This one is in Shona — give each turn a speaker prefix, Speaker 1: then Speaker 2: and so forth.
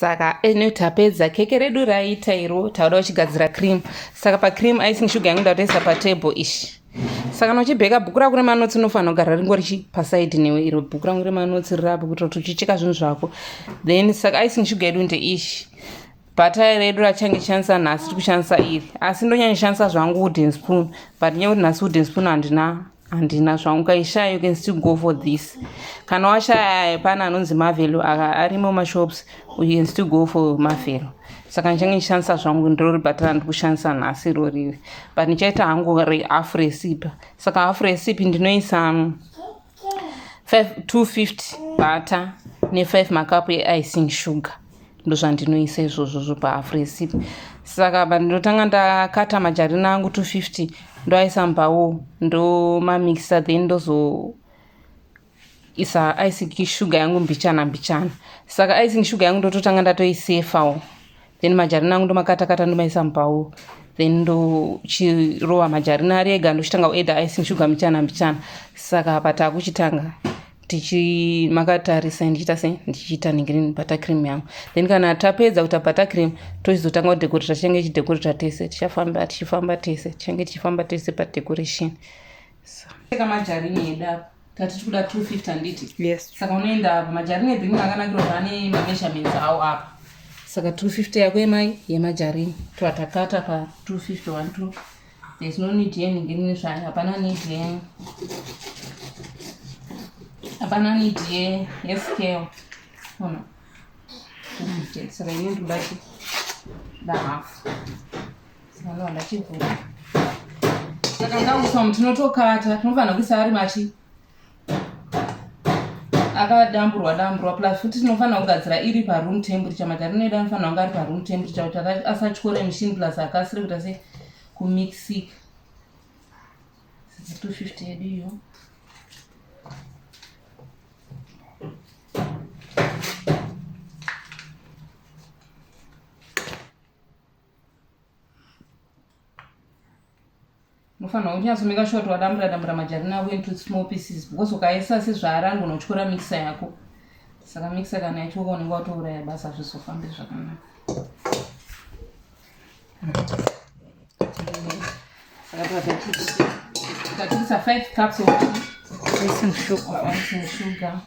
Speaker 1: Saka enotapedza keke redu raita iro tauda uchigadzira cream. Saka pa cream icing sugar yangu ndatoisa pa table ishi. Saka nochibheka bhuku rako remanotsi unofanira kugara ringori paside newe iro bhuku rangu remanotsi rirapo kuitira kuti uchicheka zvinhu zvako. Then saka icing sugar yedu ndeishi. Bata redu rachange shandisa nhasi tiri kushandisa iri. Asi ndonyanya shandisa zvangu wooden spoon. But nyaya kuti nhasi wooden spoon handina zvangu ukaishaya you can still go for this. Kana washaya pana anonzi Marvel arimo mashops you can still go for Marvel. Saka ndichange ndishandisa zvangu ndiro bata randiri kushandisa nhasi iroriwe. But ndichaita hangu half recipe. Saka half recipe ndinoisa 250 butter ne5 makapu icing sugar. Ndo zvandinoisa izvozvo pa half recipe. Saka ndinotanga ndakata majarina angu 250 ndoaisa mubawo ndomamixa then ndozoisa icing sugar yangu mbichana. Saka icing sugar yangu ndototanga ndatoisefawo. Then majarina angu ndomakata ndomaisa mubawo. Then ndochirowa majarina ari ega ndochitanga kuedha icing sugar mbichana. Saka pata kuchitanga makatarisa ndichiita green butter cream yangu. Then kana tapedza kuita butter cream tochizotanga kudecorate change chidecorate tese tichifamba tese pa decoration. Saka majarina eda tati kuda 250 anditi. Yes. Saka unoenda apa majarina edu akanakira pane measurements awo apa. Saka 250 yako yemajarina twatakata pa 250 1 2. There's no need green zvaya hapana need scale. Oh no. Saka ini ndibati da half. Saka ndachivhura. Saka ndakusoma tinotokata tinofanira kuisa ari machi akadamburwa plus futi tinofanira kugadzira iri pa room temperature. Majarina edu anofanira kunge ari pa room temperature kuti asatyore machine plus akasire kuti ase kumixika. 250 yedu iyo. Unofanira kunyatsomeka sure kuti wadambura majarina ako into small pieces because ukaisa sezvaaranga unotyora mixer yako. Saka mixer kana yachoka unenge watouraya basa zvizofambe zvakanaka. Saka tatisa 5 cups of icing sugar.